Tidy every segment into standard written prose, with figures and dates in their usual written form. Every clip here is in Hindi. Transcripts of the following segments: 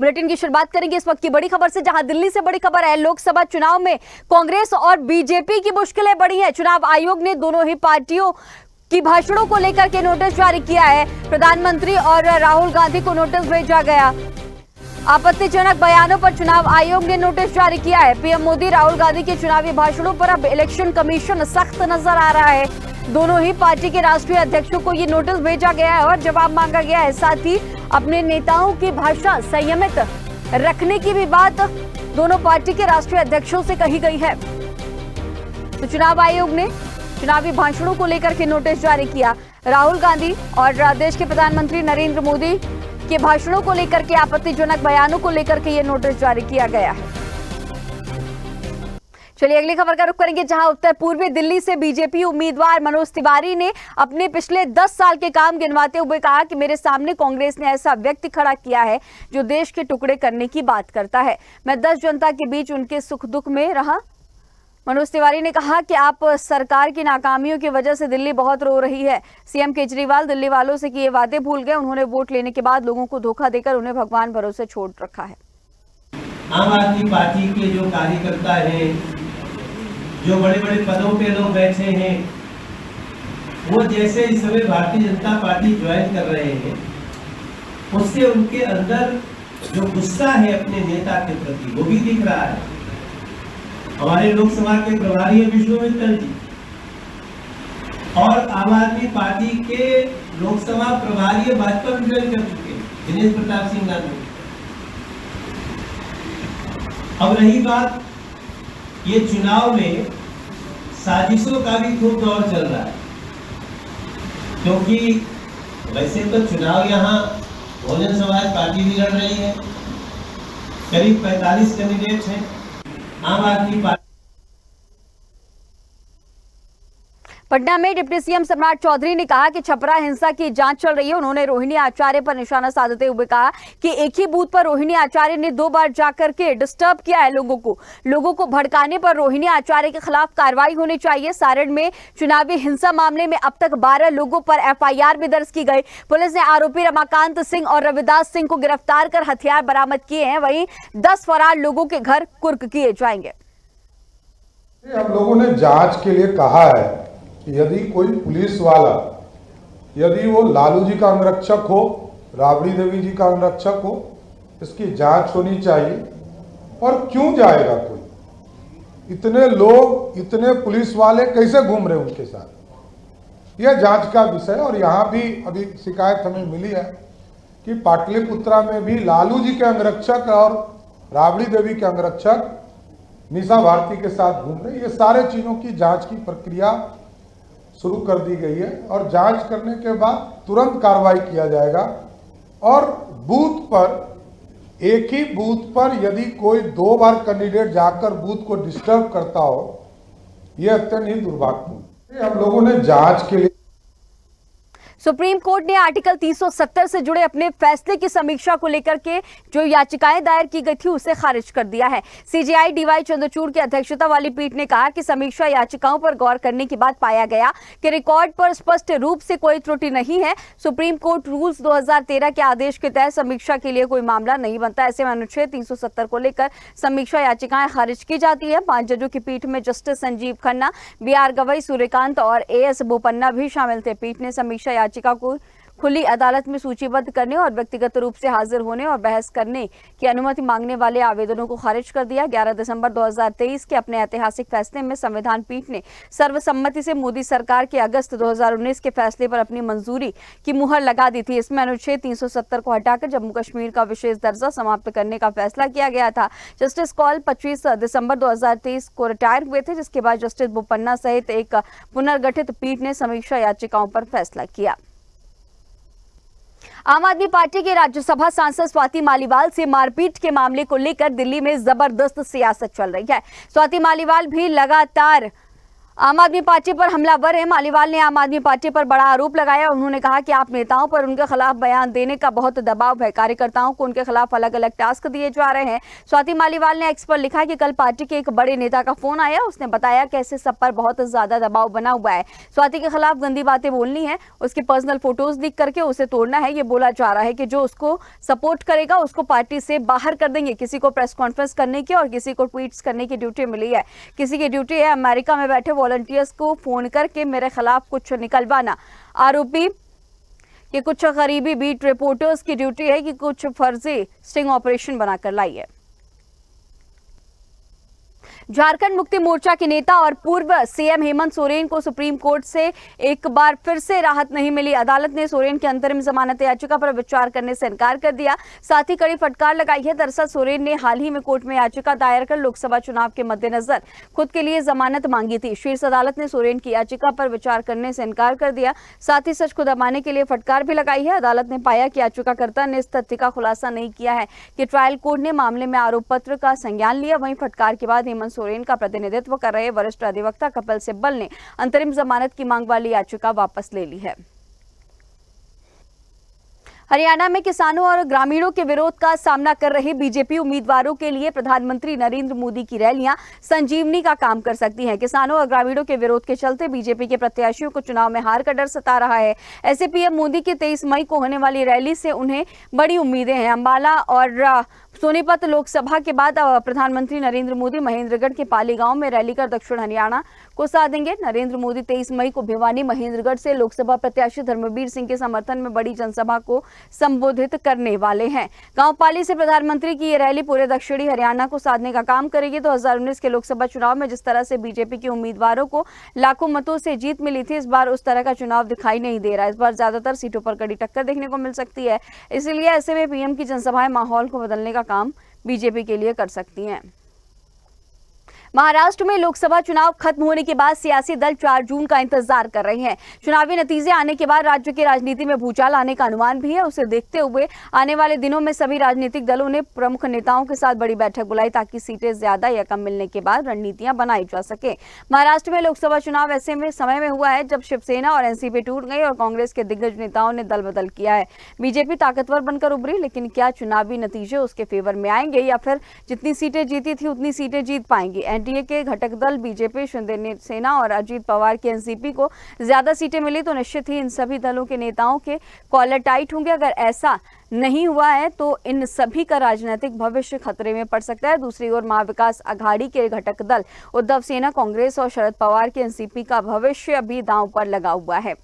बुलेटिन की शुरुआत करेंगे इस वक्त की बड़ी खबर से, जहां दिल्ली से बड़ी खबर है। लोकसभा चुनाव में कांग्रेस और बीजेपी की मुश्किलें बढ़ी हैं। चुनाव आयोग ने दोनों ही पार्टियों की भाषणों को लेकर के नोटिस जारी किया है। प्रधानमंत्री और राहुल गांधी को नोटिस भेजा गया। आपत्तिजनक बयानों पर चुनाव आयोग ने नोटिस जारी किया है। पीएम मोदी, राहुल गांधी के चुनावी भाषणों पर अब इलेक्शन कमीशन सख्त नजर आ रहा है। दोनों ही पार्टी के राष्ट्रीय अध्यक्षों को ये नोटिस भेजा गया है और जवाब मांगा गया है। साथ ही अपने नेताओं की भाषा संयमित रखने की भी बात दोनों पार्टी के राष्ट्रीय अध्यक्षों से कही गई है। तो चुनाव आयोग ने चुनावी भाषणों को लेकर के नोटिस जारी किया। राहुल गांधी और देश के प्रधानमंत्री नरेंद्र मोदी के भाषणों को लेकर के, आपत्तिजनक बयानों को लेकर के ये नोटिस जारी किया गया है। चलिए अगली खबर का रुख करेंगे, जहां उत्तर पूर्वी दिल्ली से बीजेपी उम्मीदवार मनोज तिवारी ने अपने पिछले 10 साल के काम गिनवाते हुए कहा कि मेरे सामने कांग्रेस ने ऐसा व्यक्ति खड़ा किया है जो देश के टुकड़े करने की बात करता है। मैं 10 जनता के बीच उनके सुख दुख में रहा। मनोज तिवारी ने कहा कि आप सरकार की नाकामियों की वजह से दिल्ली बहुत रो रही है। सीएम केजरीवाल दिल्ली वालों से किए वादे भूल गए। उन्होंने वोट लेने के बाद लोगों को धोखा देकर उन्हें भगवान भरोसे छोड़ रखा है। आम आदमी पार्टी के जो कार्यकर्ता हैं, जो बड़े बड़े पदों पे लोग बैठे हैं, वो जैसे इस समय भारतीय जनता पार्टी ज्वाइन कर रहे हैं, उससे उनके अंदर जो गुस्सा है अपने नेता के प्रति वो भी दिख रहा है। हमारे लोकसभा के प्रभारी विश्वामित्र जी और आम आदमी पार्टी के लोकसभा प्रभारी भाजपा में ज्वाइन कर चुके हैं, दिनेश प्रताप सिंह यादव। अब रही बात ये चुनाव में साजिशों का भी खूब दौर चल रहा है, क्योंकि वैसे तो चुनाव यहाँ बहुजन समाज पार्टी भी लड़ रही है। करीब 45 कैंडिडेट हैं। आम आदमी पार्टी पटना में डिप्टी सीएम सम्राट चौधरी ने कहा कि छपरा हिंसा की जांच चल रही है। उन्होंने रोहिणी आचार्य पर निशाना साधते हुए कहा कि एक ही बूथ पर रोहिणी आचार्य ने 2 बार जाकर के डिस्टर्ब किया है लोगों को भड़काने पर रोहिणी आचार्य के खिलाफ कार्रवाई होनी चाहिए। सारण में चुनावी हिंसा मामले में अब तक 12 लोगों पर एफआईआर भी दर्ज की गई। पुलिस ने आरोपी रमाकांत सिंह और रविदास सिंह को गिरफ्तार कर हथियार बरामद किए हैं। वहीं 10 फरार लोगों के घर कुर्क किए जाएंगे। हम लोगों ने जांच के लिए कहा है, यदि कोई पुलिस वाला, यदि वो लालू जी का अंगरक्षक हो, राबड़ी देवी जी का अंगरक्षक हो, इसकी जांच होनी चाहिए। और क्यों जाएगा कोई? इतने लोग, इतने पुलिस वाले कैसे घूम रहे उनके साथ? यह जांच का विषय। और यहाँ भी अभी शिकायत हमें मिली है कि पाटलिपुत्रा में भी लालू जी के अंगरक्षक और राबड़ी देवी के अंगरक्षक निशा भारती के साथ घूम रहे। ये सारे चीजों की जांच की प्रक्रिया शुरू कर दी गई है और जांच करने के बाद तुरंत कार्रवाई किया जाएगा। और बूथ पर, एक ही बूथ पर यदि कोई 2 बार कैंडिडेट जाकर बूथ को डिस्टर्ब करता हो, यह अत्यंत ही दुर्भाग्यपूर्ण है। हम लोगों ने जांच के लिए सुप्रीम कोर्ट ने आर्टिकल 370 से जुड़े अपने फैसले की समीक्षा को लेकर के जो याचिकाएं दायर की गई थी उसे खारिज कर दिया है। सीजेआई डीवाई चंद्रचूड़ की अध्यक्षता वाली पीठ ने कहा कि समीक्षा याचिकाओं पर गौर करने के बाद पाया गया कि रिकॉर्ड पर स्पष्ट रूप से कोई त्रुटि नहीं है। सुप्रीम कोर्ट रूल्स 2013 के आदेश के तहत समीक्षा के लिए कोई मामला नहीं बनता। ऐसे में अनुच्छेद 370 को लेकर समीक्षा याचिकाएं खारिज की जाती है। 5 जजों की पीठ में जस्टिस संजीव खन्ना, बीआर गवई, सूर्यकांत और एएस बोपन्ना भी शामिल थे। पीठ ने समीक्षा याचिका को खुली अदालत में सूचीबद्ध करने और व्यक्तिगत रूप से हाजिर होने और बहस करने की अनुमति मांगने वाले आवेदनों को खारिज कर दिया। 11 दिसंबर 2023 के अपने ऐतिहासिक फैसले में संविधान पीठ ने सर्वसम्मति से मोदी सरकार के अगस्त 2019 के फैसले पर अपनी मंजूरी की मुहर लगा दी थी। इसमें अनुच्छेद 370 को हटाकर जम्मू कश्मीर का विशेष दर्जा समाप्त करने का फैसला किया गया था। जस्टिस कौल 25 दिसंबर 2023 को रिटायर हुए थे, जिसके बाद जस्टिस बोपन्ना सहित एक पुनर्गठित पीठ ने समीक्षा याचिकाओं पर फैसला किया। आम आदमी पार्टी के राज्यसभा सांसद स्वाति मालीवाल से मारपीट के मामले को लेकर दिल्ली में जबरदस्त सियासत चल रही है। स्वाति मालीवाल भी लगातार आम आदमी पार्टी पर हमलावर है। मालीवाल ने आम आदमी पार्टी पर बड़ा आरोप लगाया। उन्होंने कहा कि आप नेताओं पर उनके खिलाफ बयान देने का बहुत दबाव है। कार्यकर्ताओं को उनके खिलाफ अलग अलग टास्क दिए जा रहे हैं। स्वाति मालीवाल ने एक्स पर लिखा कि कल पार्टी के एक बड़े नेता का फोन आया। उसने बताया कैसे सब पर बहुत ज्यादा दबाव बना हुआ है। स्वाति के खिलाफ गंदी बातें बोलनी है, उसकी पर्सनल फोटोज लीक करके उसे तोड़ना है। ये बोला जा रहा है कि जो उसको सपोर्ट करेगा उसको पार्टी से बाहर कर देंगे। किसी को प्रेस कॉन्फ्रेंस करने की और किसी को ट्वीट्स करने की ड्यूटी मिली है। किसी की ड्यूटी है अमेरिका में बैठे वॉलंटियर्स को फोन करके मेरे खिलाफ कुछ निकलवाना। आरोपी कि कुछ गरीबी बीट रिपोर्टर्स की ड्यूटी है कि कुछ फर्जी स्टिंग ऑपरेशन बनाकर लाई है। झारखंड मुक्ति मोर्चा के नेता और पूर्व सीएम हेमंत सोरेन को सुप्रीम कोर्ट से एक बार फिर से राहत नहीं मिली। अदालत ने सोरेन की अंतरिम जमानत याचिका पर विचार करने से इनकार कर दिया। साथ ही कड़ी फटकार लगाई है। दरअसल सोरेन ने हाल ही में कोर्ट में याचिका दायर कर लोकसभा चुनाव के मद्देनजर खुद के लिए जमानत मांगी थी। शीर्ष अदालत ने सोरेन की याचिका पर विचार करने से इनकार कर दिया। साथ ही सच को दबाने के लिए फटकार भी लगाई है। अदालत ने पाया कि याचिकाकर्ता ने इस तथ्य का खुलासा नहीं किया है कि ट्रायल कोर्ट ने मामले में आरोप पत्र का संज्ञान लिया। वहीं फटकार के बाद हेमंत सोरेन का प्रतिनिधित्व कर रहे वरिष्ठ अधिवक्ता कपिल सिब्बल ने अंतरिम जमानत की मांग वाली याचिका वापस ले ली है। हरियाणा में किसानों और ग्रामीणों के विरोध का सामना कर रहे बीजेपी उम्मीदवारों के लिए प्रधानमंत्री नरेंद्र मोदी की रैलियां संजीवनी का काम कर सकती हैं। किसानों और ग्रामीणों के विरोध के चलते बीजेपी के प्रत्याशियों को चुनाव में हार का डर सता रहा है। ऐसे पीएम मोदी की 23 मई को होने वाली रैली से उन्हें बड़ी उम्मीदें हैं। अंबाला और सोनीपत लोकसभा के बाद प्रधानमंत्री नरेंद्र मोदी महेंद्रगढ़ के पाली गांव में रैली कर दक्षिण हरियाणा को साधेंगे। नरेंद्र मोदी 23 मई को भिवानी महेंद्रगढ़ से लोकसभा प्रत्याशी धर्मवीर सिंह के समर्थन में बड़ी जनसभा को संबोधित करने वाले हैं। गांव पाली से प्रधानमंत्री की ये रैली पूरे दक्षिणी हरियाणा को साधने का काम करेगी। 2019 के लोकसभा चुनाव में जिस तरह से बीजेपी के उम्मीदवारों को लाखों मतों से जीत मिली थी, इस बार उस तरह का चुनाव दिखाई नहीं दे रहा। इस बार ज्यादातर सीटों पर कड़ी टक्कर देखने को मिल सकती है। इसलिए ऐसे में पीएम की जनसभाएं माहौल को बदलने का काम बीजेपी के लिए कर सकती हैं। महाराष्ट्र में लोकसभा चुनाव खत्म होने के बाद सियासी दल 4 जून का इंतजार कर रहे हैं। चुनावी नतीजे आने के बाद राज्य की राजनीति में भूचाल आने का अनुमान भी है। उसे देखते हुए आने वाले दिनों में सभी राजनीतिक दलों ने प्रमुख नेताओं के साथ बड़ी बैठक बुलाई ताकि सीटें ज्यादा या कम मिलने के बाद रणनीतियां बनाई जा सके। महाराष्ट्र में लोकसभा चुनाव ऐसे में समय में हुआ है जब शिवसेना और एनसीपी टूट गई और कांग्रेस के दिग्गज नेताओं ने दल बदल किया है। बीजेपी ताकतवर बनकर उभरी, लेकिन क्या चुनावी नतीजे उसके फेवर में आएंगे या फिर जितनी सीटें जीती थी उतनी सीटें जीत पाएंगी। एनडीए के घटक दल बीजेपी, शिवसेना और अजीत पवार के एनसीपी को ज्यादा सीटें मिली तो निश्चित ही इन सभी दलों के नेताओं के कॉलर टाइट होंगे। अगर ऐसा नहीं हुआ है तो इन सभी का राजनीतिक भविष्य खतरे में पड़ सकता है। दूसरी ओर महाविकास आघाड़ी के घटक दल उद्धव सेना, कांग्रेस और शरद पवार के एनसीपी का भविष्य भी दांव पर लगा हुआ है।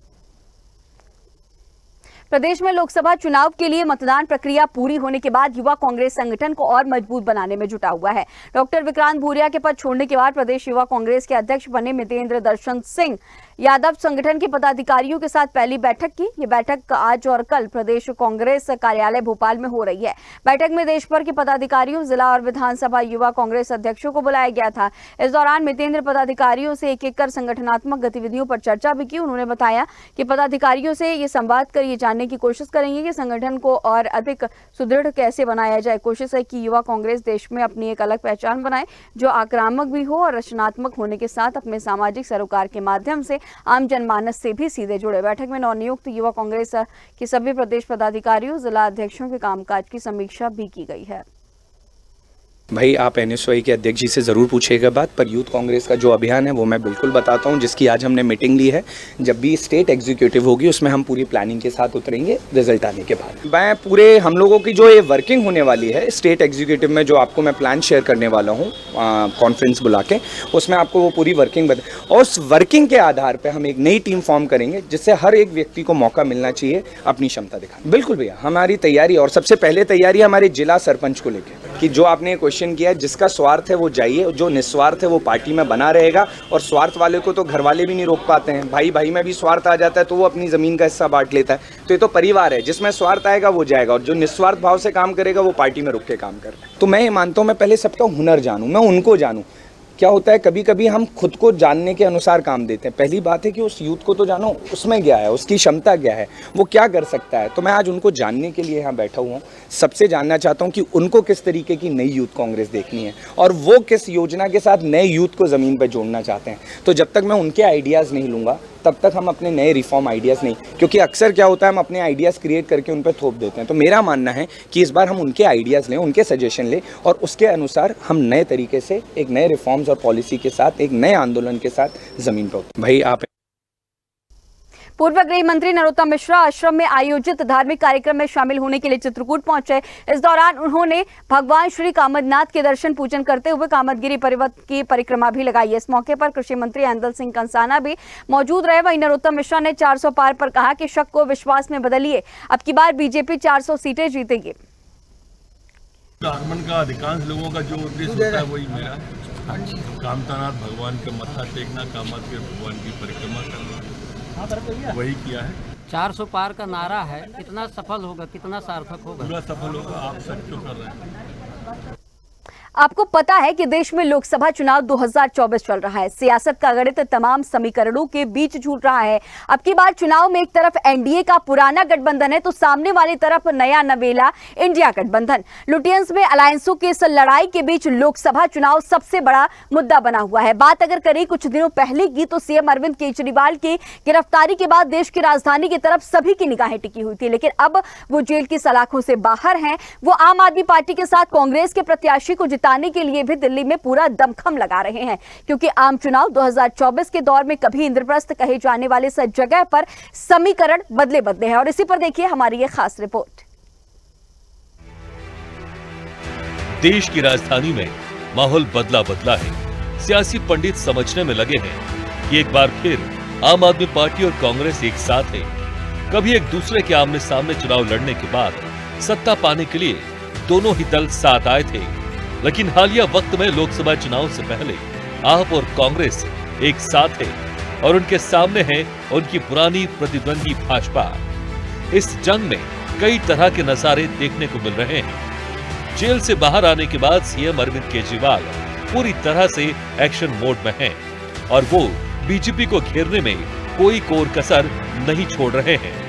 प्रदेश में लोकसभा चुनाव के लिए मतदान प्रक्रिया पूरी होने के बाद युवा कांग्रेस संगठन को और मजबूत बनाने में जुटा हुआ है। डॉक्टर विक्रांत भूरिया के पद छोड़ने के बाद प्रदेश युवा कांग्रेस के अध्यक्ष बने मितेंद्र दर्शन सिंह यादव संगठन के पदाधिकारियों के साथ पहली बैठक की। ये बैठक आज और कल प्रदेश कांग्रेस कार्यालय भोपाल में हो रही है। बैठक में देश भर के पदाधिकारियों, जिला और विधानसभा युवा कांग्रेस अध्यक्षों को बुलाया गया था। इस दौरान मितेंद्र पदाधिकारियों से एक एक कर संगठनात्मक गतिविधियों पर चर्चा भी की। उन्होंने बताया कि पदाधिकारियों से ये संवाद कर ये जानने की कोशिश करेंगे कि संगठन को और अधिक सुदृढ़ कैसे बनाया जाए। कोशिश है कि युवा कांग्रेस देश में अपनी एक अलग पहचान बनाए जो आक्रामक भी हो और रचनात्मक होने के साथ अपने सामाजिक सरोकार के माध्यम से आम जनमानस से भी सीधे जुड़े। बैठक में नवनियुक्त युवा कांग्रेस के सभी प्रदेश पदाधिकारियों, जिला अध्यक्षों के कामकाज की समीक्षा भी की गई है। भाई आप एनएसवाई के अध्यक्ष जी से ज़रूर पूछिएगा बात, पर यूथ कांग्रेस का जो अभियान है वो मैं बिल्कुल बताता हूँ, जिसकी आज हमने मीटिंग ली है। जब भी स्टेट एग्जीक्यूटिव होगी उसमें हम पूरी प्लानिंग के साथ उतरेंगे रिजल्ट आने के बाद। मैं पूरे हम लोगों की जो ये वर्किंग होने वाली है स्टेट एग्जीक्यूटिव में, जो आपको मैं प्लान शेयर करने वाला हूँ कॉन्फ्रेंस बुला के, उसमें आपको वो पूरी वर्किंग और उस वर्किंग के आधार पर हम एक नई टीम फॉर्म करेंगे जिससे हर एक व्यक्ति को मौका मिलना चाहिए अपनी क्षमता दिखाने। बिल्कुल भैया, हमारी तैयारी और सबसे पहले तैयारी हमारे जिला सरपंच को लेकर कि जो आपने क्वेश्चन किया, जिसका स्वार्थ है वो जाइए, जो निस्वार्थ है वो पार्टी में बना रहेगा। और स्वार्थ वाले को तो घर वाले भी नहीं रोक पाते हैं। भाई भाई में भी स्वार्थ आ जाता है तो वो अपनी ज़मीन का हिस्सा बांट लेता है। तो ये तो परिवार है, जिसमें स्वार्थ आएगा वो जाएगा और जो निस्वार्थ भाव से काम करेगा वो पार्टी में रुक के काम कर रहा है। तो मैं ये मानता हूँ मैं पहले सबका हुनर जानूँ, मैं उनको जानूँ। क्या होता है कभी कभी हम खुद को जानने के अनुसार काम देते हैं। पहली बात है कि उस यूथ को तो जानो उसमें क्या है, उसकी क्षमता क्या है, वो क्या कर सकता है। तो मैं आज उनको जानने के लिए यहाँ बैठा हुआ हूँ। सबसे जानना चाहता हूँ कि उनको किस तरीके की नई यूथ कांग्रेस देखनी है और वो किस योजना के साथ नए यूथ को ज़मीन पर जोड़ना चाहते हैं। तो जब तक मैं उनके आइडियाज़ नहीं लूँगा तब तक हम अपने नए रिफॉर्म आइडियाज़ नहीं, क्योंकि अक्सर क्या होता है हम अपने आइडियाज़ क्रिएट करके उन पर थोप देते हैं। तो मेरा मानना है कि इस बार हम उनके आइडियाज़ लें, उनके सजेशन लें और उसके अनुसार हम नए तरीके से एक नए रिफॉर्म्स और पॉलिसी के साथ एक नए आंदोलन के साथ ज़मीन पर उतरें। भाई आप पूर्व गृह मंत्री नरोत्तम मिश्रा आश्रम में आयोजित धार्मिक कार्यक्रम में शामिल होने के लिए चित्रकूट पहुंचे। इस दौरान उन्होंने भगवान श्री कामदनाथ के दर्शन पूजन करते हुए कामदगिरी पर्वत की परिक्रमा भी लगाई। इस मौके पर कृषि मंत्री ऐंदल सिंह कंसाना भी मौजूद रहे। वहीं नरोत्तम मिश्रा ने 400 पार पर कहा कि शक को विश्वास में बदलिए, अब की बार बीजेपी 400 सीटें जीतेगी। आगमन का अधिकांश लोगों का जो उद्देश्य होता है वही मेरा कामतानाथ भगवान के मत्था टेकना, कामत के भगवान की परिक्रमा करना, वही किया है। 400 पार का नारा है, कितना सफल होगा, कितना सार्थक होगा? पूरा सफल होगा। आप सब क्यों कर रहे हैं? आपको पता है कि देश में लोकसभा चुनाव 2024 चल रहा है। सियासत का गणित तमाम समीकरणों के बीच छूट रहा है। अब की बार चुनाव में एक तरफ एनडीए का पुराना गठबंधन है तो सामने वाली तरफ नया नवेला इंडिया गठबंधन। लुटियंस में अलायंसों की इस लड़ाई के बीच लोकसभा चुनाव सबसे बड़ा मुद्दा बना हुआ है। बात अगर करें कुछ दिनों पहले की तो सीएम अरविंद केजरीवाल की गिरफ्तारी के बाद देश की राजधानी की तरफ सभी की निगाहें टिकी हुई थी, लेकिन अब वो जेल की सलाखों से बाहर हैं। वो आम आदमी पार्टी के साथ कांग्रेस के प्रत्याशी को जिताने के लिए भी दिल्ली में पूरा दमखम लगा रहे हैं, क्योंकि आम चुनाव 2024 के दौर में कभी इंद्रप्रस्थ कहे जाने वाले इस जगह पर समीकरण बदले बदले हैं। और इसी पर देखिए हमारी ये खास रिपोर्ट। देश की राजधानी में माहौल बदला बदला है। सियासी पंडित समझने में लगे हैं कि एक बार फिर आम आदमी पार्टी और कांग्रेस एक साथ है। कभी एक दूसरे के आमने सामने चुनाव लड़ने के बाद सत्ता पाने के लिए दोनों ही दल साथ आए थे, लेकिन हालिया वक्त में लोकसभा चुनाव से पहले आप और कांग्रेस एक साथ है और उनके सामने है उनकी पुरानी प्रतिद्वंदी भाजपा। इस जंग में कई तरह के नजारे देखने को मिल रहे हैं। जेल से बाहर आने के बाद सीएम अरविंद केजरीवाल पूरी तरह से एक्शन मोड में हैं और वो बीजेपी को घेरने में कोई कोर कसर नहीं छोड़ रहे हैं।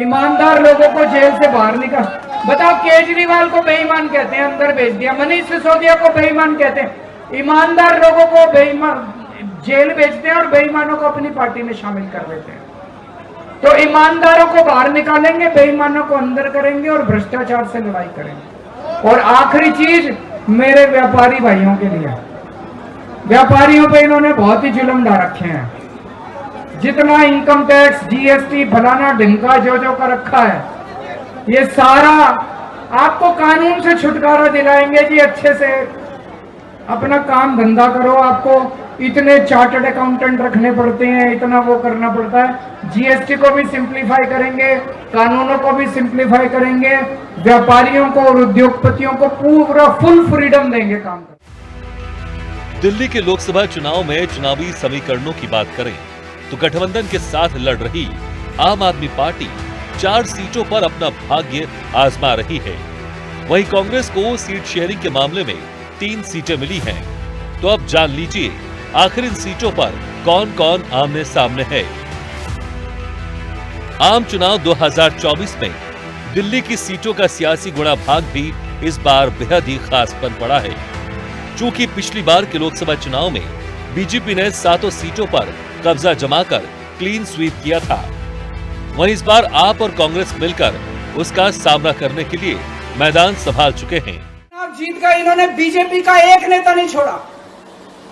ईमानदार लोगों को जेल से बाहर निकाल, बताओ केजरीवाल को बेईमान कहते हैं, अंदर भेज दिया। मनीष सिसोदिया को बेईमान कहते हैं। ईमानदार लोगों को बेईमान जेल भेजते हैं और बेईमानों को अपनी पार्टी में शामिल कर देते हैं। तो ईमानदारों को बाहर निकालेंगे, बेईमानों को अंदर करेंगे और भ्रष्टाचार से लड़ाई करेंगे। और आखिरी चीज मेरे व्यापारी भाइयों के लिए, व्यापारियों पे इन्होंने बहुत ही जुल्म ढा रखे हैं। जितना इनकम टैक्स, जीएसटी, फलाना ढिमका जो कर रखा है, ये सारा आपको कानून से छुटकारा दिलाएंगे जी। अच्छे से अपना काम धंधा करो। आपको इतने चार्टर्ड अकाउंटेंट रखने पड़ते हैं, इतना वो करना पड़ता है। जीएसटी को भी सिंप्लीफाई करेंगे, कानूनों को भी सिंप्लीफाई करेंगे, व्यापारियों को और उद्योगपतियों को पूरा फुल फ्रीडम देंगे काम करने। दिल्ली के लोकसभा चुनाव में चुनावी समीकरणों की बात करें तो गठबंधन के साथ लड़ रही आम आदमी पार्टी 4 सीटों पर अपना भाग्य आजमा रही है। वहीं कांग्रेस को सीट शेयरिंग के मामले में 3 सीटें मिली हैं। तो अब जान लीजिए आखिर इन सीटों पर कौन कौन आमने सामने है। आम चुनाव 2024 में दिल्ली की सीटों का सियासी गुणा भाग भी इस बार बेहद ही खास बन पड़ा है। चूंकि पिछली बार के लोकसभा चुनाव में बीजेपी ने 7 सीटों पर कब्जा जमाकर क्लीन स्वीप किया था, वहीं इस बार आप और कांग्रेस मिलकर उसका सामना करने के लिए मैदान संभाल चुके हैं। चुनाव जीत गए इन्होंने, बीजेपी का एक नेता नहीं छोड़ा।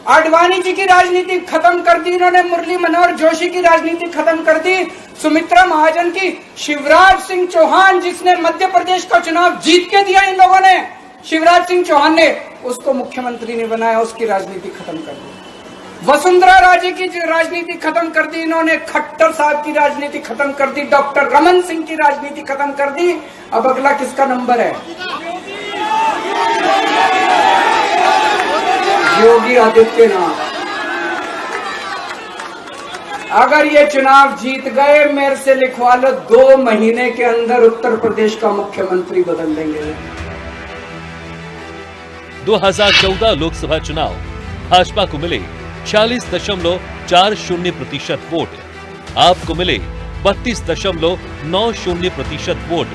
आडवाणी जी की राजनीति खत्म कर दी इन्होंने, मुरली मनोहर जोशी की राजनीति खत्म कर दी, सुमित्रा महाजन की, शिवराज सिंह चौहान जिसने मध्य प्रदेश का चुनाव जीत के दिया इन लोगों ने, शिवराज सिंह चौहान ने उसको मुख्यमंत्री ने बनाया, उसकी राजनीति खत्म कर दी। वसुंधरा राजे की राजनीति खत्म कर दी इन्होंने, खट्टर साहब की राजनीति खत्म कर दी, डॉक्टर रमन सिंह की राजनीति खत्म कर दी। अब अगला किसका नंबर है? योगी आदित्यनाथ। अगर ये चुनाव जीत गए, मेरे से लिखवा लो, 2 महीने के अंदर उत्तर प्रदेश का मुख्यमंत्री बदल देंगे। 2014 लोकसभा चुनाव भाजपा को मिले 46.40% वोट, आपको मिले 32.90% वोट,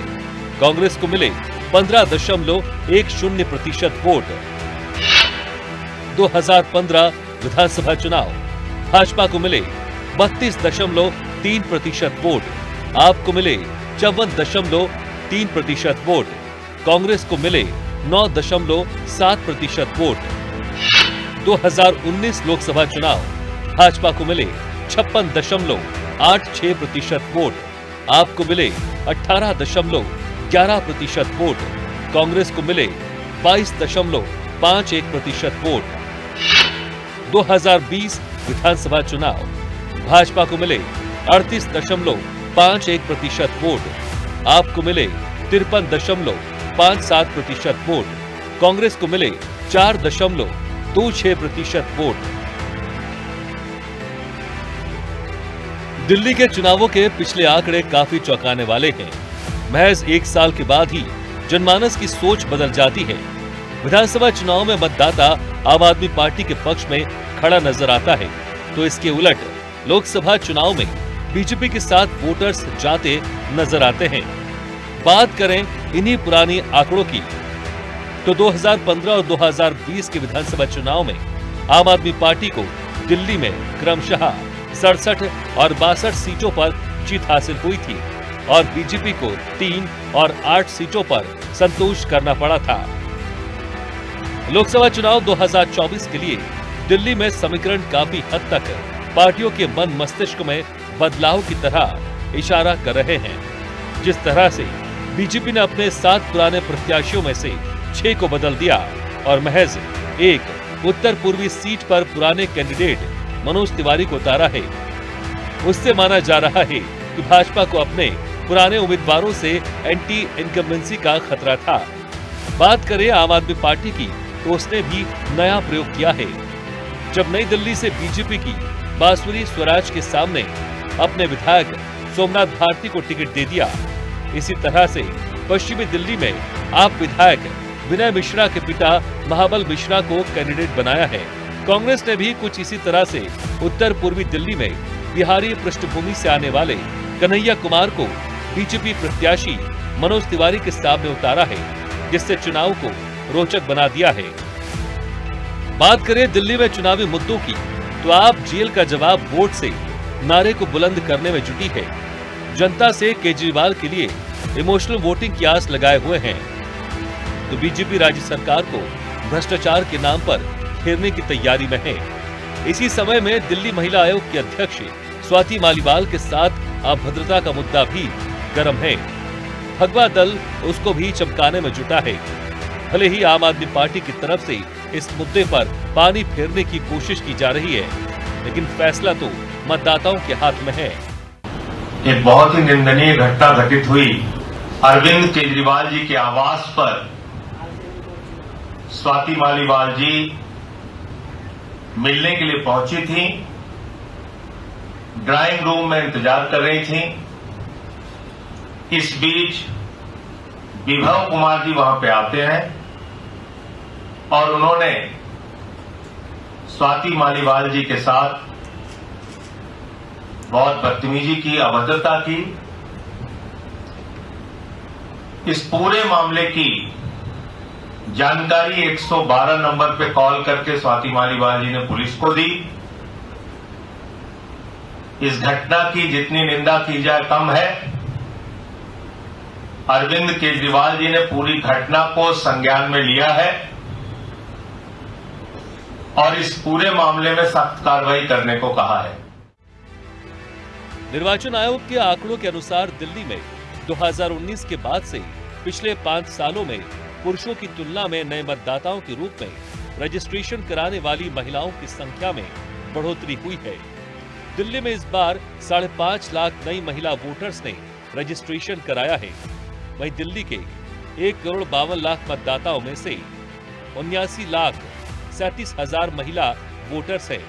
कांग्रेस को मिले 15.10% वोट। 2015 विधानसभा चुनाव भाजपा को मिले 32.3% वोट, आपको मिले 54.3% वोट, कांग्रेस को मिले 9.7% वोट। 2019 लोकसभा चुनाव भाजपा को मिले 56.86% वोट, आपको मिले 18.11% वोट, कांग्रेस को मिले 22.51% वोट। 2020 विधानसभा चुनाव भाजपा को मिले 38.51% वोट, आपको मिले 53.57% वोट, कांग्रेस को मिले 4.26% वोट। दिल्ली के चुनावों के पिछले आंकड़े काफी चौंकाने वाले हैं। महज 1 साल के बाद ही जनमानस की सोच बदल जाती है। विधानसभा चुनाव में मतदाता आम आदमी पार्टी के पक्ष में खड़ा नजर आता है, तो इसके उलट लोकसभा चुनाव में बीजेपी के साथ वोटर्स जाते नजर आते हैं। बात करें इन्हीं पुरानी आंकड़ों की, तो 2015 और 2020 के विधानसभा चुनाव में आम आदमी पार्टी को दिल्ली में क्रमशः 67 और 62 सीटों पर जीत हासिल हुई थी और बीजेपी को 3 और 8 सीटों पर संतोष करना पड़ा था। लोकसभा चुनाव 2024 के लिए दिल्ली में समीकरण काफी हद तक पार्टियों के मन मस्तिष्क में बदलाव की तरह इशारा कर रहे हैं। जिस तरह से बीजेपी ने अपने 7 पुराने प्रत्याशियों में से 6 को बदल दिया और महज एक उत्तर पूर्वी सीट पर पुराने कैंडिडेट मनोज तिवारी को उतारा है, उससे माना जा रहा है कि भाजपा को अपने पुराने उम्मीदवारों से एंटी इनकम्बेंसी का खतरा था। बात करें आम आदमी पार्टी की, तो उसने भी नया प्रयोग किया है। जब नई दिल्ली से बीजेपी की बांसुरी स्वराज के सामने अपने विधायक सोमनाथ भारती को टिकट दे दिया, इसी तरह से पश्चिमी दिल्ली में आप विधायक विनय मिश्रा के पिता महाबल मिश्रा को कैंडिडेट बनाया है। कांग्रेस ने भी कुछ इसी तरह से उत्तर पूर्वी दिल्ली में बिहारी पृष्ठभूमि से आने वाले कन्हैया कुमार को बीजेपी प्रत्याशी मनोज तिवारी के सामने उतारा है, जिससे चुनाव को रोचक बना दिया है। बात करें दिल्ली में चुनावी मुद्दों की, तो आप जेल का जवाब वोट से नारे को बुलंद करने में जुटी है। जनता से केजरीवाल के लिए इमोशनल वोटिंग की आस लगाए हुए हैं, तो बीजेपी राज्य सरकार को भ्रष्टाचार के नाम पर घेरने की तैयारी में है। इसी समय में दिल्ली महिला आयोग की अध्यक्ष स्वाति मालीवाल के साथ अभद्रता का मुद्दा भी गर्म है। भगवा दल उसको भी चमकाने में जुटा है। भले ही आम आदमी पार्टी की तरफ से इस मुद्दे पर पानी फेरने की कोशिश की जा रही है, लेकिन फैसला तो मतदाताओं के हाथ में है। एक बहुत ही निंदनीय घटना घटित हुई। अरविंद केजरीवाल जी के आवास पर स्वाति मालीवाल जी मिलने के लिए पहुंची थी, ड्राइंग रूम में इंतजार कर रही थी। इस बीच विभव कुमार जी वहां पे आते हैं और उन्होंने स्वाति मालीवाल जी के साथ बहुत बदतमीजी की, अभद्रता की। इस पूरे मामले की जानकारी 112 नंबर पे कॉल करके स्वाति मालीवाल जी ने पुलिस को दी। इस घटना की जितनी निंदा की जाए कम है। अरविंद केजरीवाल जी ने पूरी घटना को संज्ञान में लिया है और इस पूरे मामले में सख्त कार्रवाई करने को कहा है। निर्वाचन आयोग के आंकड़ों के अनुसार दिल्ली में 2019 के बाद से पिछले 5 सालों में पुरुषों की तुलना में नए मतदाताओं के रूप में रजिस्ट्रेशन कराने वाली महिलाओं की संख्या में बढ़ोतरी हुई है। दिल्ली में इस बार 5.5 लाख नई महिला वोटर्स ने रजिस्ट्रेशन कराया है। वहीं दिल्ली के 1,52,00,000 मतदाताओं में से 79,37,000 महिला वोटर्स हैं।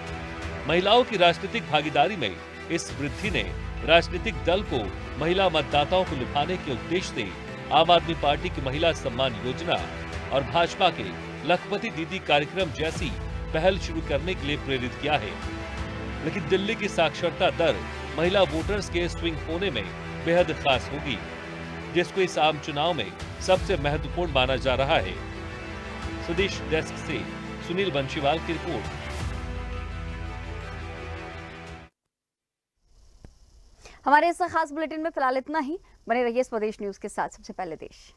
महिलाओं की राजनीतिक भागीदारी में इस वृद्धि ने राजनीतिक दल को महिला मतदाताओं को लुभाने के उद्देश्य से आम आदमी पार्टी की महिला सम्मान योजना और भाजपा के लखपति दीदी कार्यक्रम जैसी पहल शुरू करने के लिए प्रेरित किया है। लेकिन दिल्ली की साक्षरता दर महिला वोटर्स के स्विंग होने में बेहद खास होगी, जिसको इस आम चुनाव में सबसे महत्वपूर्ण माना जा रहा है। स्वदेश डेस्क से सुनील बंशीवाल की रिपोर्ट। हमारे इस खास बुलेटिन में फिलहाल इतना ही। बने रहिए स्वदेश न्यूज के साथ। सबसे पहले देश।